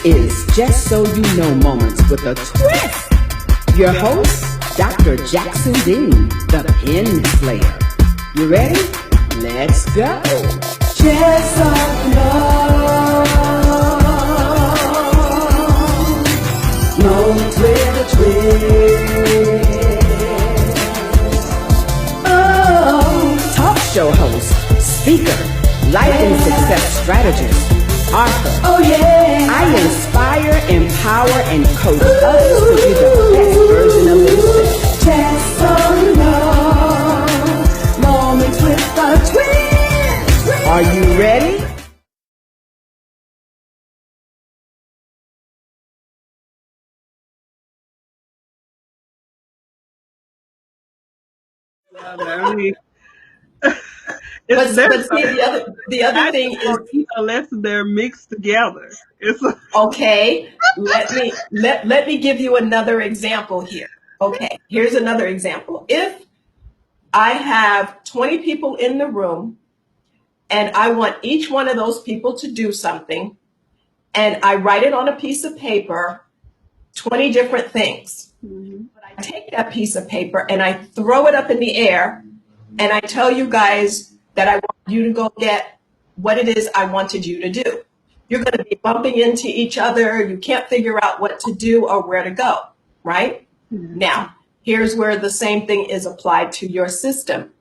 is Just So You Know Moments with a twist. Your host, Dr. Jackson Dean, the Pen Slayer. You ready? Let's go. Just so you know, moments with a twist. Oh, talk show host, speaker, life and success strategist, author. Oh yeah. I inspire, empower, and coach others to be the best version of themselves. Just so you know, moments with a twist. Are you ready? I mean, But see, the other thing is, unless they're mixed together. okay, let me give you another example here. Okay, here's another example. If I have 20 people in the room and I want each one of those people to do something, and I write it on a piece of paper, 20 different things. But I take that piece of paper and I throw it up in the air and I tell you guys that I want you to go get what it is I wanted you to do. You're going to be bumping into each other. You can't figure out what to do or where to go, right? Now, here's where the same thing is applied to your system.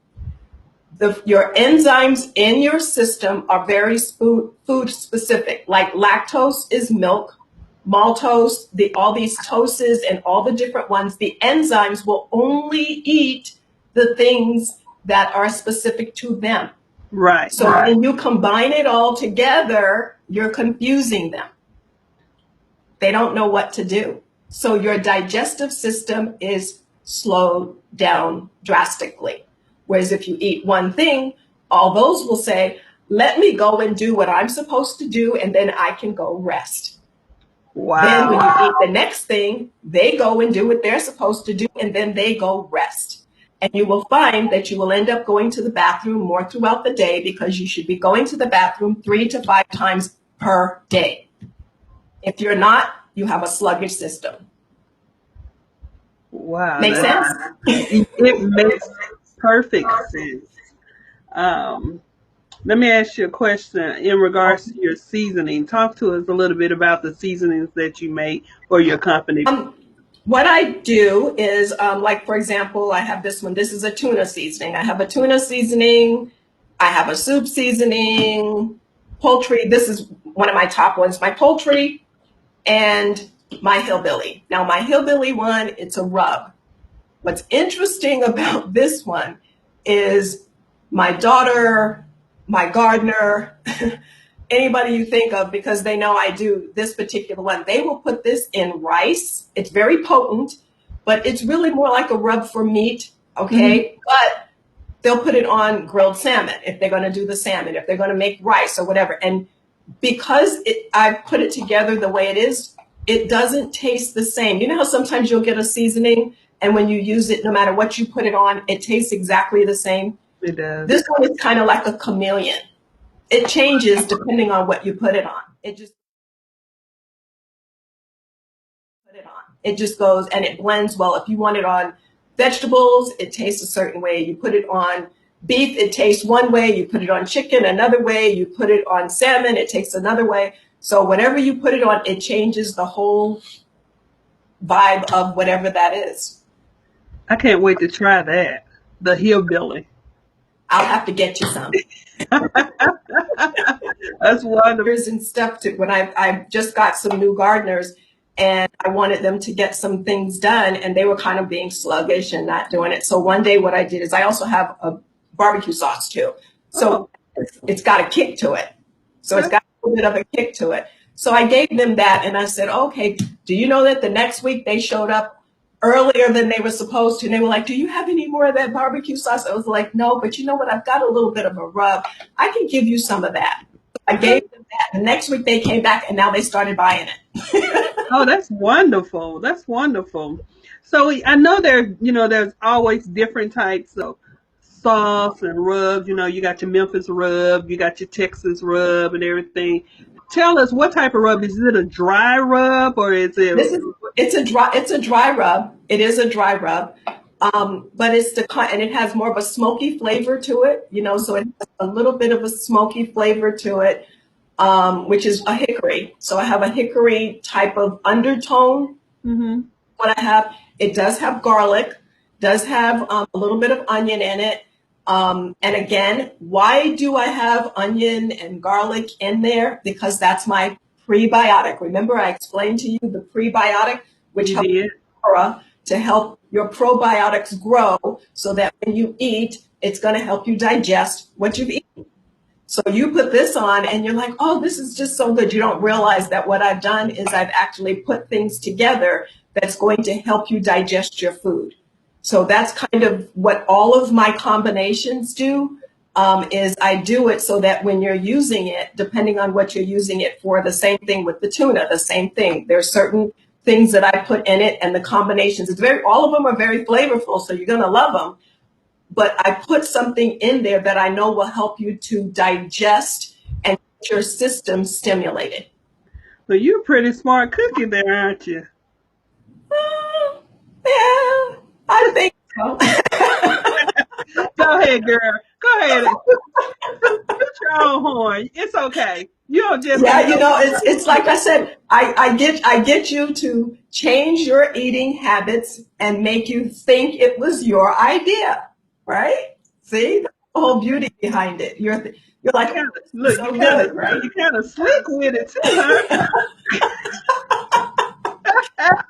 Your enzymes in your system are very food specific, like lactose is milk, maltose, all these toses and all the different ones. The enzymes will only eat the things that are specific to them. Right. So when you combine it all together, you're confusing them. They don't know what to do. So your digestive system is slowed down drastically. Whereas if you eat one thing, all those will say, let me go and do what I'm supposed to do, and then I can go rest. Wow. Then when you eat the next thing, they go and do what they're supposed to do, and then they go rest. And you will find that you will end up going to the bathroom more throughout the day, because you should be going to the bathroom 3 to 5 times per day. If you're not, you have a sluggish system. Wow. Make sense? It makes perfect sense. Let me ask you a question in regards to your seasoning. Talk to us a little bit about the seasonings that you make for your company. What I do is, like, for example, I have this one. This is a tuna seasoning. I have a tuna seasoning. I have a soup seasoning, poultry. This is one of my top ones, my poultry and my hillbilly. Now, my hillbilly one, it's a rub. What's interesting about this one is my daughter, my gardener, anybody you think of, because they know I do this particular one, they will put this in rice. It's very potent, but it's really more like a rub for meat, okay? But they'll put it on grilled salmon if they're going to do the salmon, if they're going to make rice or whatever. And because I put it together the way it is, it doesn't taste the same. You know how sometimes you'll get a seasoning and when you use it, no matter what you put it on, it tastes exactly the same? It does. This one is kind of like a chameleon. It changes depending on what you put it on. It just goes and it blends well. If you want it on vegetables, it tastes a certain way. You put it on beef, it tastes one way. You put it on chicken, another way. You put it on salmon, it tastes another way. So whatever you put it on, it changes the whole vibe of whatever that is. I can't wait to try that. The hillbilly. I'll have to get you some. That's wonderful. And stuff to, when I just got some new gardeners and I wanted them to get some things done and they were kind of being sluggish and not doing it. So one day what I did is I also have a barbecue sauce too. So it's got a kick to it. So it's got a little bit of a kick to it. So I gave them that and I said, okay, do you know that the next week they showed up earlier than they were supposed to? And they were like, do you have any more of that barbecue sauce? I was like, no, but you know what? I've got a little bit of a rub. I can give you some of that. I gave them that. The next week they came back and now they started buying it. Oh, that's wonderful. That's wonderful. So I know there's always different types of sauce and rubs. You know, you got your Memphis rub, you got your Texas rub and everything. Tell us, what type of rub? Is it a dry rub or is it? It's a dry rub. It is a dry rub. But it's and it has more of a smoky flavor to it, you know, so it has a little bit of a smoky flavor to it, which is a hickory. So I have a hickory type of undertone. Mm-hmm. What I have, it does have garlic, does have a little bit of onion in it. And again, why do I have onion and garlic in there? Because that's my prebiotic. Remember, I explained to you the prebiotic, which helps flora to help your probiotics grow so that when you eat, it's going to help you digest what you've eaten. So you put this on and you're like, oh, this is just so good. You don't realize that what I've done is I've actually put things together that's going to help you digest your food. So that's kind of what all of my combinations do, is I do it so that when you're using it, depending on what you're using it for, the same thing with the tuna, the same thing. There's certain things that I put in it and the combinations. All of them are very flavorful, so you're going to love them. But I put something in there that I know will help you to digest and get your system stimulated. So you're a pretty smart cookie there, aren't you? Yeah, I think so. Go ahead, girl. Go ahead. Put your own horn. It's okay. You don't just. Yeah, you know, it's like I said, I get you to change your eating habits and make you think it was your idea, right? See, the whole beauty behind it. You're like, look, so you good, right? You kind of slick with it too, huh?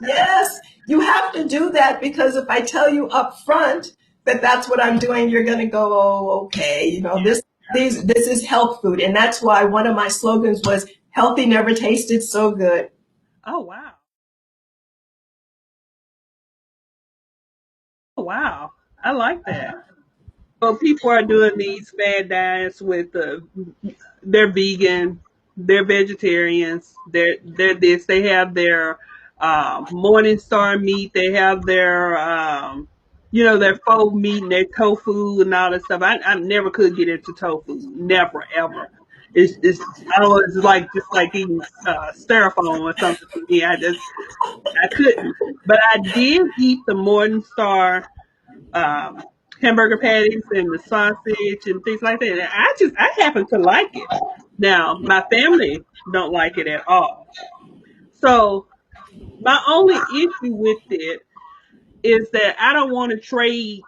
Yes, you have to do that, because if I tell you up front that that's what I'm doing, you're going to go, oh, okay, you know, this is health food. And that's why one of my slogans was healthy never tasted so good. Oh, wow. Oh, wow. I like that. So people are doing these fad diets with they're vegan, they're vegetarians, they're this. They have their Morning Star meat. They have their their faux meat and their tofu and all that stuff. I never could get into tofu. Never ever. It's I was like just like eating styrofoam or something to me. I couldn't. But I did eat the Morning Star um, hamburger patties and the sausage and things like that. And I happen to like it. Now my family don't like it at all. So my only issue with it is that I don't want to trade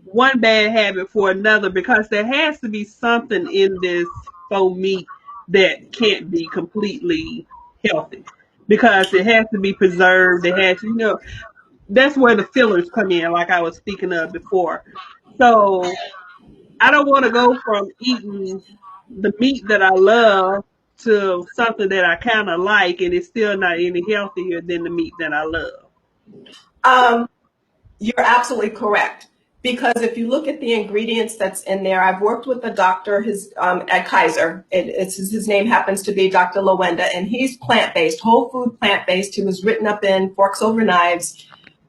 one bad habit for another, because there has to be something in this faux meat that can't be completely healthy, because it has to be preserved. It has, that's where the fillers come in, like I was speaking of before. So I don't want to go from eating the meat that I love to something that I kind of like, and it's still not any healthier than the meat that I love. You're absolutely correct. Because if you look at the ingredients that's in there, I've worked with a doctor at Kaiser. His name happens to be Dr. LaShonda, and he's plant-based, whole food plant-based. He was written up in Forks Over Knives,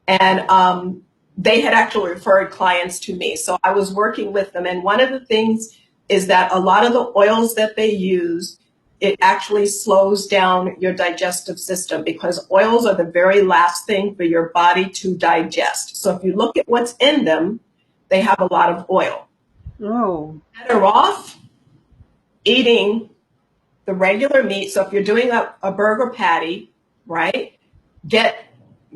and they had actually referred clients to me. So I was working with them, and one of the things is that a lot of the oils that they use, it actually slows down your digestive system, because oils are the very last thing for your body to digest. So if you look at what's in them, they have a lot of oil. Oh. Better off eating the regular meat. So if you're doing a burger patty, right, get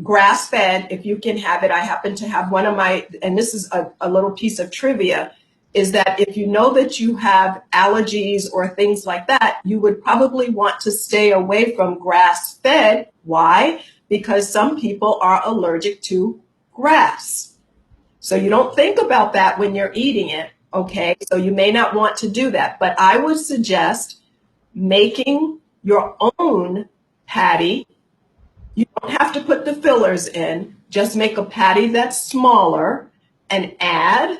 grass-fed if you can have it. I happen to have one of my, and this is a little piece of trivia, is that if you know that you have allergies or things like that, you would probably want to stay away from grass-fed. Why? Because some people are allergic to grass. So you don't think about that when you're eating it, okay? So you may not want to do that. But I would suggest making your own patty. You don't have to put the fillers in. Just make a patty that's smaller and add,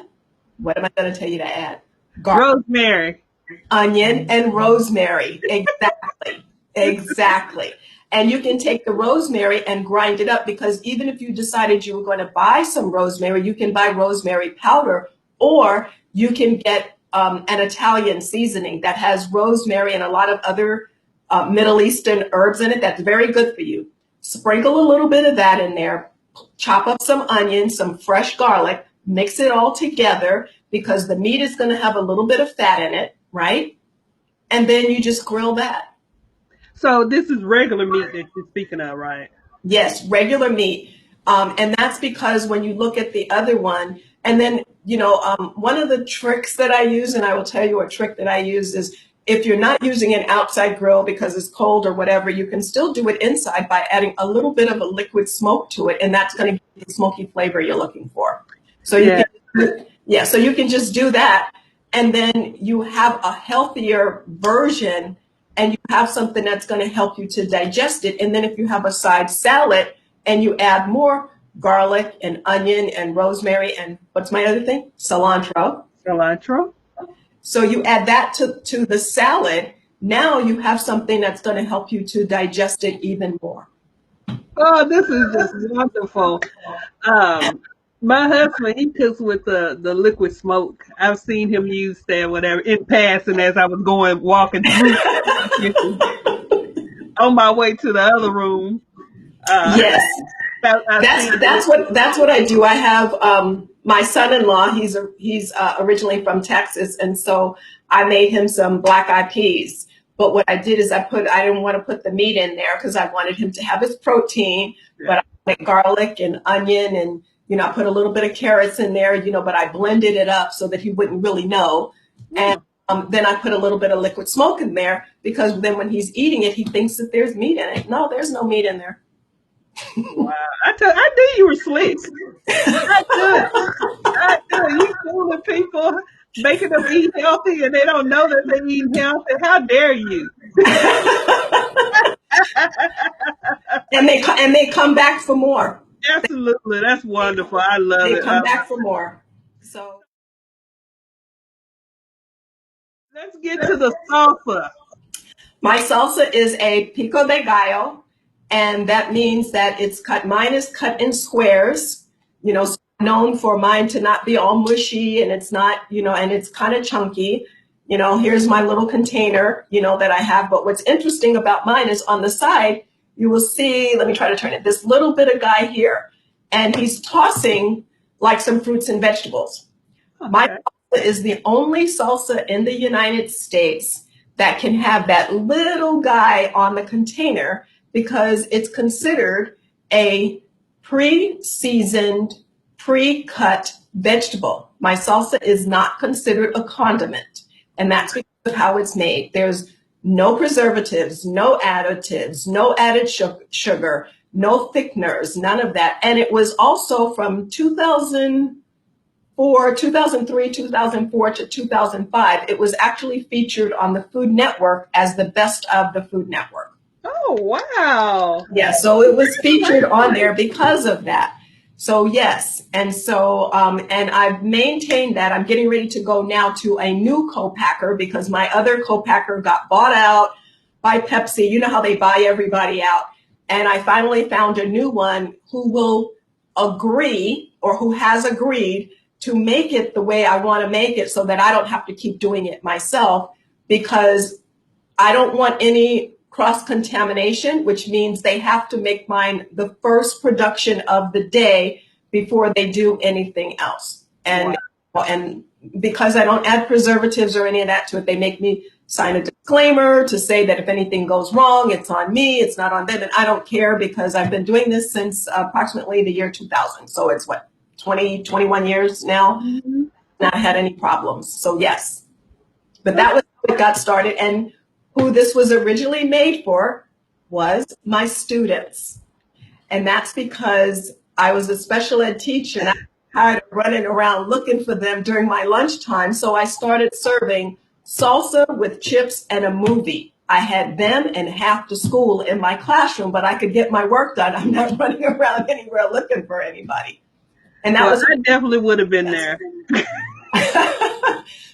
what am I going to tell you to add? Garlic, rosemary, onion, and rosemary. Exactly. Exactly. And you can take the rosemary and grind it up, because even if you decided you were going to buy some rosemary, you can buy rosemary powder, Or you can get an Italian seasoning that has rosemary and a lot of other Middle Eastern herbs in it. That's very good for you. Sprinkle a little bit of that in there. Chop up some onions, some fresh garlic, mix it all together because the meat is going to have a little bit of fat in it, right? And then you just grill that. So this is regular meat that you're speaking of, right? Yes, regular meat. And that's because when you look at the other one, and then, one of the tricks that I use, and I will tell you a trick that I use is if you're not using an outside grill because it's cold or whatever, you can still do it inside by adding a little bit of a liquid smoke to it. And that's going to give you the smoky flavor you're looking for. So so you can just do that. And then you have a healthier version and you have something that's going to help you to digest it. And then if you have a side salad and you add more garlic and onion and rosemary and what's my other thing? Cilantro. So you add that to the salad. Now you have something that's going to help you to digest it even more. Oh, this is just wonderful. My husband, he cooks with the liquid smoke. I've seen him use that, whatever, in passing as I was walking through on my way to the other room. Yes. That's what I do. I have my son-in-law. He's originally from Texas, and so I made him some black-eyed peas. But what I did is I didn't want to put the meat in there because I wanted him to have his protein. Yeah. But I put garlic and onion, and I put a little bit of carrots in there. But I blended it up so that he wouldn't really know. And then I put a little bit of liquid smoke in there because then when he's eating it, he thinks that there's meat in it. No, there's no meat in there. Wow. I knew you were slick. I knew. You fooling people, making them eat healthy and they don't know that they eat healthy. How dare you? and they come back for more. Absolutely. That's wonderful. I love it. They come back for more. So let's get to the salsa. My salsa is a pico de gallo. And that means that it's cut. Mine is cut in squares, so known for mine to not be all mushy and it's not, and it's kind of chunky. Here's my little container, that I have. But what's interesting about mine is on the side, you will see, let me try to turn it, this little bit of guy here. And he's tossing like some fruits and vegetables. Okay. My salsa is the only salsa in the United States that can have that little guy on the container, because it's considered a pre-seasoned, pre-cut vegetable. My salsa is not considered a condiment, and that's because of how it's made. There's no preservatives, no additives, no added sugar, no thickeners, none of that. And it was also from 2003, 2004 to 2005. It was actually featured on the Food Network as the best of the Food Network. Oh, wow. Yeah, so it was featured on there because of that. So, yes. And so, and I've maintained that. I'm getting ready to go now to a new co-packer because my other co-packer got bought out by Pepsi. You know how they buy everybody out. And I finally found a new one who will agree, or who has agreed to make it the way I want to make it so that I don't have to keep doing it myself, because I don't want any cross-contamination, which means they have to make mine the first production of the day before they do anything else. And wow. And because I don't add preservatives or any of that to it, they make me sign a disclaimer to say that if anything goes wrong, it's on me, it's not on them. And I don't care because I've been doing this since approximately the year 2000. So it's 21 years now. Mm-hmm. Not had any problems. So yes, but that was how it got started. And who this was originally made for was my students. And that's because I was a special ed teacher and I was tired of running around looking for them during my lunchtime. So I started serving salsa with chips and a movie. I had them and half the school in my classroom, but I could get my work done. I'm not running around anywhere looking for anybody. And that I definitely would have been there.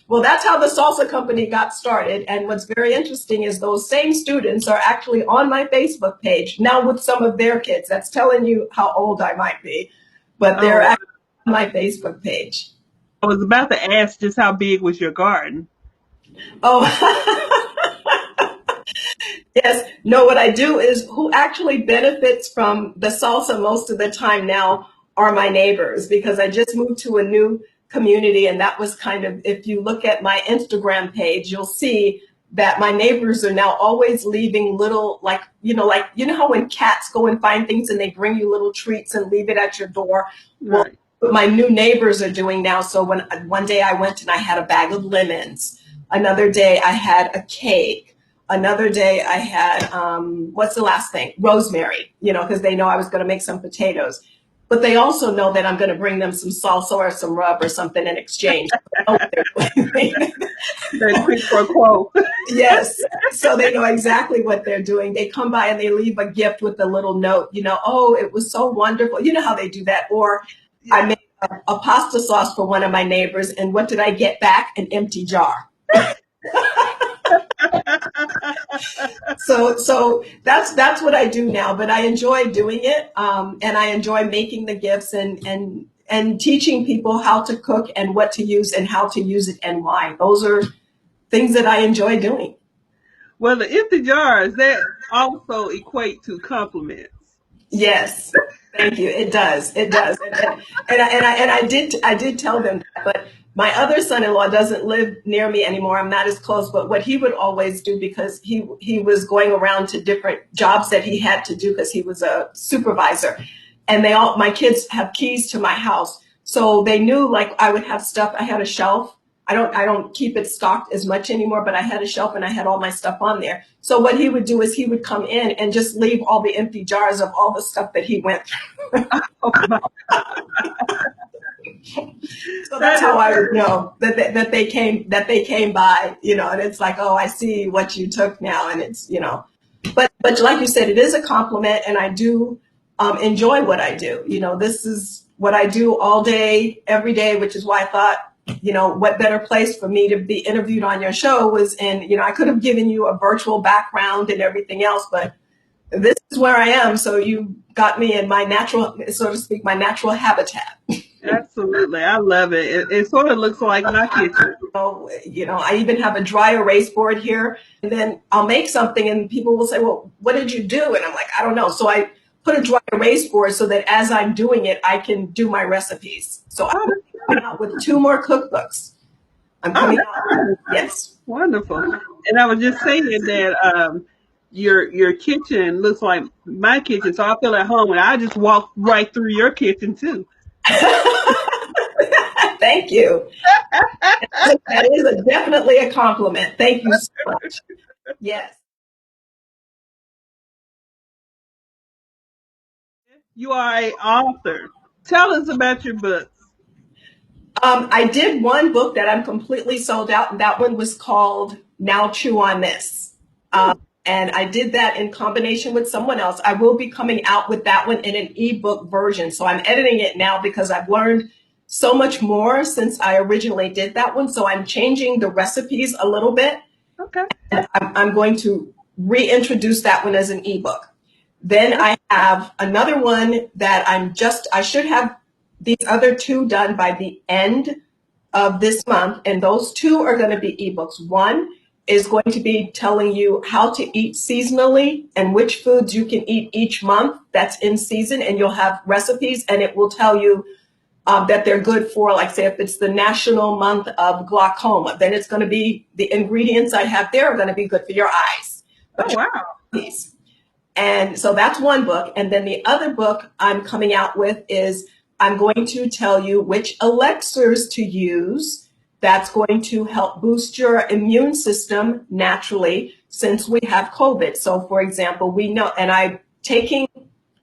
Well, that's how the salsa company got started. And what's very interesting is those same students are actually on my Facebook page now with some of their kids. That's telling you how old I might be, but they're actually on my Facebook page. I was about to ask just how big was your garden? Oh, yes. No, what I do is who actually benefits from the salsa most of the time now are my neighbors because I just moved to a new community. And that was kind of, if you look at my Instagram page, you'll see that my neighbors are now always leaving little, like, you know how when cats go and find things and they bring you little treats and leave it at your door? Well, Right. what my new neighbors are doing now. So when one day I went and I had a bag of lemons, another day I had a cake. Another day I had, what's the last thing? Rosemary, because they know I was going to make some potatoes. But they also know that I'm going to bring them some salsa or some rub or something in exchange. They know what they're doing. That quick pro quo. Yes. So they know exactly what they're doing. They come by and they leave a gift with a little note, oh, it was so wonderful. You know how they do that. Or I Yeah. made a pasta sauce for one of my neighbors. And what did I get back? An empty jar. So that's what I do now, but I enjoy doing it, and I enjoy making the gifts and teaching people how to cook and what to use and how to use it and why. Those are things that I enjoy doing. Well, the empty jars, that also equate to compliments. Yes, thank you. It does. It does. And I did tell them that, but my other son-in-law doesn't live near me anymore. I'm not as close, but what he would always do, because he was going around to different jobs that he had to do because he was a supervisor, and my kids have keys to my house, so they knew like I would have stuff. I had a shelf. I don't keep it stocked as much anymore, but I had a shelf and I had all my stuff on there. So what he would do is he would come in and just leave all the empty jars of all the stuff that he went through. Oh my, So that that's how is I would know that they came by, and it's like, oh, I see what you took now, and it's. But like you said, it is a compliment, and I do enjoy what I do. This is what I do all day, every day, which is why I thought, what better place for me to be interviewed on your show was in, I could have given you a virtual background and everything else, but this is where I am. So you got me in my natural, so to speak, my natural habitat. absolutely. I love it. It sort of looks like my kitchen. I even have a dry erase board here, and then I'll make something and people will say, well, what did you do? And I'm like, I don't know. So I put a dry erase board so that as I'm doing it, I can do my recipes. So I'm Oh, coming out with 2 more cookbooks. I'm oh, coming that's out. Yes. wonderful. And I was just saying that your kitchen looks like my kitchen, so I feel at home, and I just walk right through your kitchen too. Thank you. That is definitely a compliment. Thank you so much. Yes. You are a author. Tell us about your books. I did one book that I'm completely sold out, and that one was called Now Chew on This. And I did that in combination with someone else. I will be coming out with that one in an ebook version. So I'm editing it now because I've learned so much more since I originally did that one. So I'm changing the recipes a little bit. Okay. I'm going to reintroduce that one as an ebook. Then I have another one that I should have these other 2 done by the end of this month. And those 2 are going to be ebooks. One is going to be telling you how to eat seasonally and which foods you can eat each month that's in season. And you'll have recipes, and it will tell you that they're good for, like, say, if it's the national month of glaucoma, then it's going to be the ingredients I have there are going to be good for your eyes. Oh wow. And so that's one book. And then the other book I'm coming out with is I'm going to tell you which elixirs to use that's going to help boost your immune system naturally since we have COVID. So, for example, we know, and I'm taking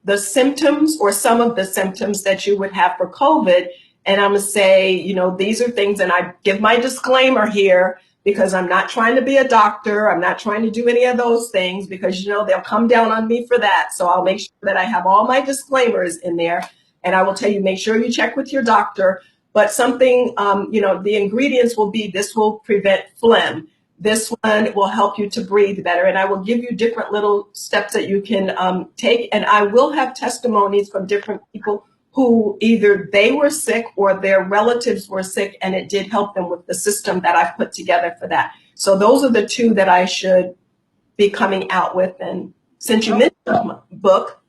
the symptoms or some of the symptoms that you would have for COVID, and I'm going to say, these are things, and I give my disclaimer here because I'm not trying to be a doctor. I'm not trying to do any of those things because, they'll come down on me for that. So I'll make sure that I have all my disclaimers in there. And I will tell you, make sure you check with your doctor. But something, the ingredients will be, this will prevent phlegm. This one will help you to breathe better. And I will give you different little steps that you can take. And I will have testimonies from different people who either they were sick or their relatives were sick, and it did help them with the system that I've put together for that. So those are the two that I should be coming out with. And since you mentioned my book,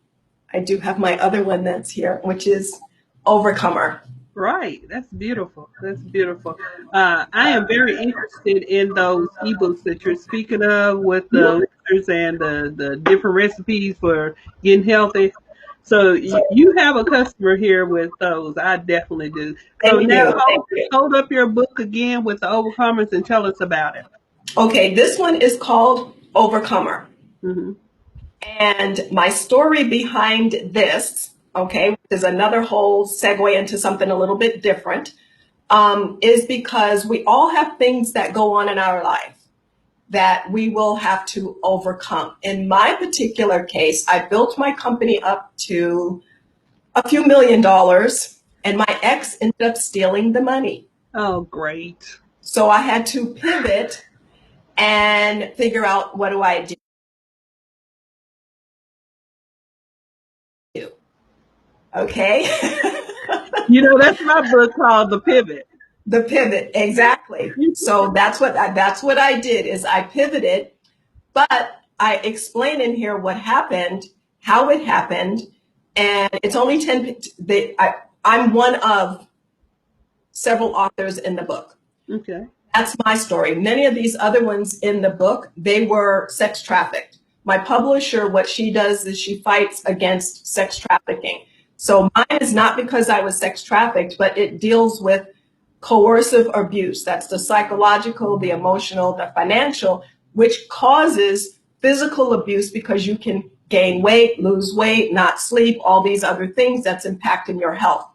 I do have my other one that's here, which is Overcomer. Right. That's beautiful. That's beautiful. I am very interested in those ebooks that you're speaking of with the listeners and the different recipes for getting healthy. So you have a customer here with those. I definitely do. So Thank now you. Thank you. hold up your book again with the overcomers and tell us about it. Okay, this one is called Overcomer. Mm-hmm. And my story behind this, okay, which is another whole segue into something a little bit different, is because we all have things that go on in our life that we will have to overcome. In my particular case, I built my company up to a few $1 million, and my ex ended up stealing the money. Oh, great. So I had to pivot and figure out, what do I do? Okay. That's my book called The Pivot. The pivot, exactly. So that's what I did, is I pivoted, but I explain in here what happened, how it happened, and it's only 10. I'm one of several authors in the book. Okay. That's my story. Many of these other ones in the book, they were sex trafficked. My publisher, what she does is she fights against sex trafficking. So mine is not because I was sex trafficked, but it deals with coercive abuse. That's the psychological, the emotional, the financial, which causes physical abuse because you can gain weight, lose weight, not sleep, all these other things that's impacting your health.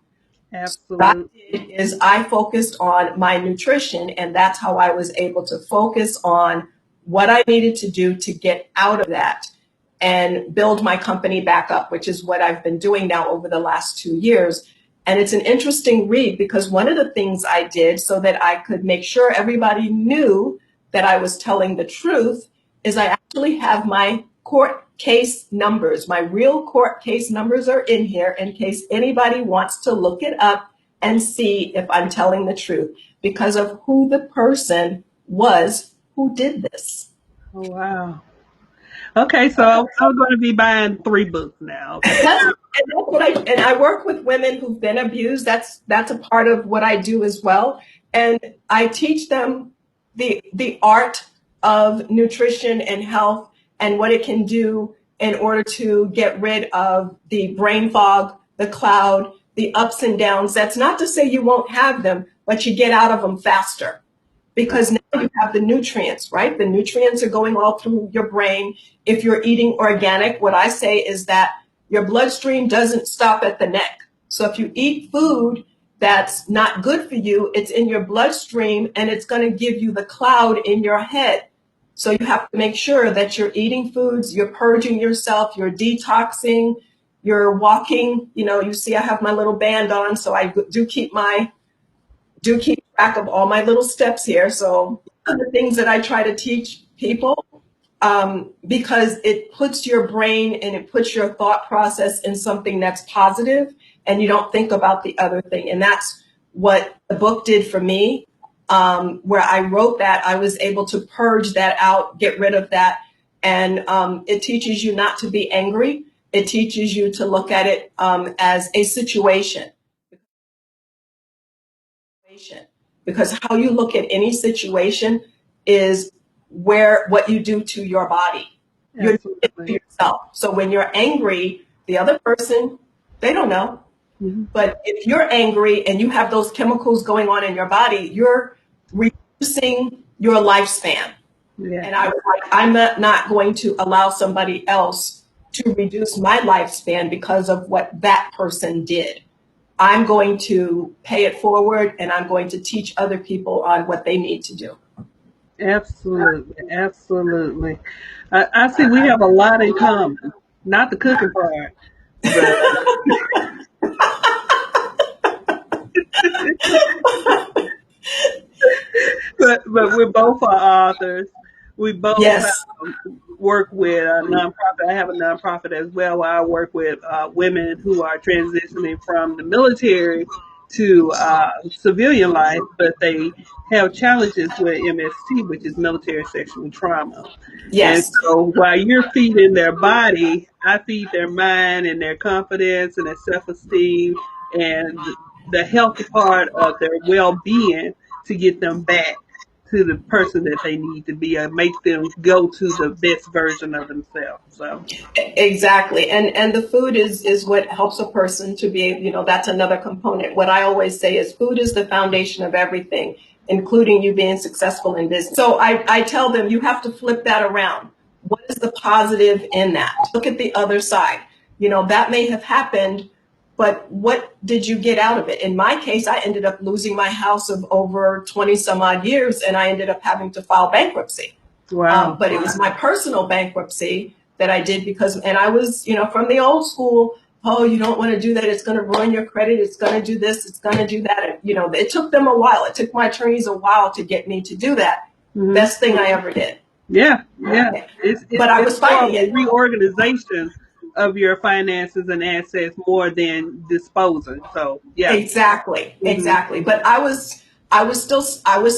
Absolutely. What I did is I focused on my nutrition, and that's how I was able to focus on what I needed to do to get out of that and build my company back up, which is what I've been doing now over the last 2 years. And it's an interesting read, because one of the things I did so that I could make sure everybody knew that I was telling the truth is I actually have my court case numbers. My real court case numbers are in here in case anybody wants to look it up and see if I'm telling the truth, because of who the person was who did this. Oh, wow. Okay, so I'm going to be buying 3 books now. Okay. That's what I work with women who've been abused. That's a part of what I do as well. And I teach them the art of nutrition and health and what it can do in order to get rid of the brain fog, the cloud, the ups and downs. That's not to say you won't have them, but you get out of them faster. Because now you have the nutrients, right? The nutrients are going all through your brain. If you're eating organic, what I say is that your bloodstream doesn't stop at the neck. So if you eat food that's not good for you, it's in your bloodstream and it's going to give you the cloud in your head. So you have to make sure that you're eating foods, you're purging yourself, you're detoxing, you're walking. You see I have my little band on, so I do keep track of all my little steps here. So the things that I try to teach people, because it puts your brain and it puts your thought process in something that's positive, and you don't think about the other thing. And that's what the book did for me. Where I wrote that, I was able to purge that out, get rid of that. And it teaches you not to be angry. It teaches you to look at it as a situation. Because how you look at any situation is what you do to your body. You're doing it to yourself. So when you're angry, the other person, they don't know. Mm-hmm. But if you're angry and you have those chemicals going on in your body, you're reducing your lifespan. Yeah. And I'm not going to allow somebody else to reduce my lifespan because of what that person did. I'm going to pay it forward, and I'm going to teach other people on what they need to do. Absolutely. Absolutely. I see we have a lot in common. Not the cooking part. But we both are authors. We both yes. work with a nonprofit. I have a nonprofit as well where I work with women who are transitioning from the military to civilian life, but they have challenges with MST, which is military sexual trauma. And Yes. so while you're feeding their body, I feed their mind and their confidence and their self-esteem and the healthy part of their well-being to get them back to the person that they need to be and make them go to the best version of themselves. So Exactly. And the food is what helps a person to be, that's another component. What I always say is food is the foundation of everything, including you being successful in business. So I tell them you have to flip that around. What is the positive in that? Look at the other side. That may have happened, but what did you get out of it? In my case, I ended up losing my house of over 20 some odd years, and I ended up having to file bankruptcy. wow. But it was my personal bankruptcy that I did and I was, from the old school, oh, you don't want to do that. It's going to ruin your credit. It's going to do this. It's going to do that. And, it took them a while. It took my attorneys a while to get me to do that. Mm-hmm. Best thing I ever did. Yeah. But I was fighting it. Reorganization of your finances and assets more than disposing. So yeah. Exactly. Mm-hmm. Exactly. But I was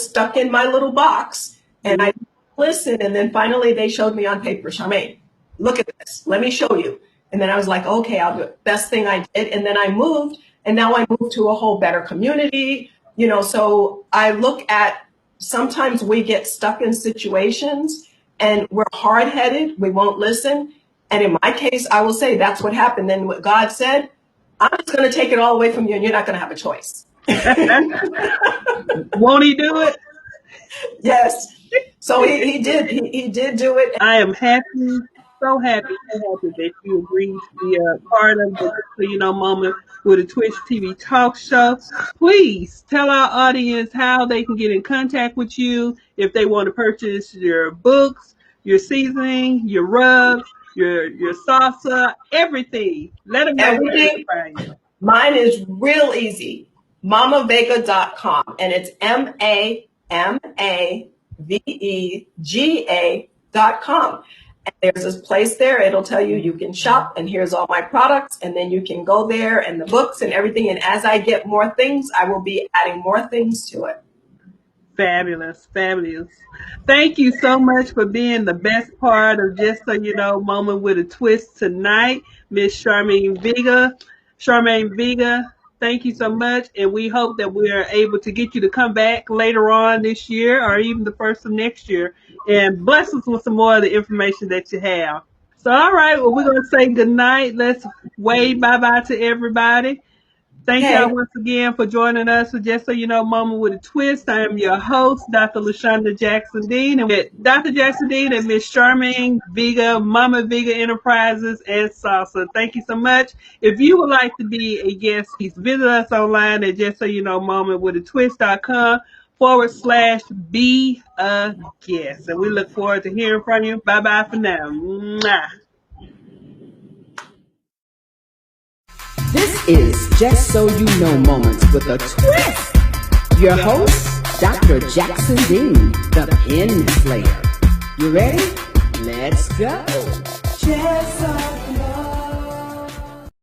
stuck in my little box, and I listened. And then finally they showed me on paper, Charmaine, look at this. Let me show you. And then I was like, okay, I'll do it. Best thing I did. And then I moved, and now I moved to a whole better community. So I look at, sometimes we get stuck in situations and we're hard-headed. We won't listen. And in my case, I will say that's what happened. Then what God said, I'm just going to take it all away from you, and you're not going to have a choice. Won't he do it? Yes. So he did. He did do it. I am happy, so happy that you agreed to be a part of the Moment with a Twitch TV talk show. Please tell our audience how they can get in contact with you if they want to purchase your books, your seasoning, your rubs, your salsa, everything. Let them know where they can find you. Mine is real easy. MamaVega.com, and it's MAMAVEGA.com. And there's this place there. It'll tell you can shop, and here's all my products, and then you can go there and the books and everything. And as I get more things, I will be adding more things to it. Fabulous. Thank you so much for being the best part of Just So You Know Moment with a Twist tonight, Miss Charmaine Vega. Thank you so much, and we hope that we are able to get you to come back later on this year or even the first of next year and bless us with some more of the information that you have. So, all right, well, we're going to say good night. Let's wave bye-bye to everybody. Thank y'all once again for joining us for Just So You Know Moment with a Twist. I am your host, Dr. LaShonda Jackson-Dean, and with Dr. Jackson-Dean and Miss Charmaine Vega, Mama Vega Enterprises, and Salsa. Thank you so much. If you would like to be a guest, please visit us online at justsayouKnowMomentWithATwist.com/be a guest. And we look forward to hearing from you. Bye-bye for now. Mwah. This is Just So You Know Moments with a Twist. Your host, Dr. Jackson Dean, the Pen Slayer. You ready? Let's go. Just so you know.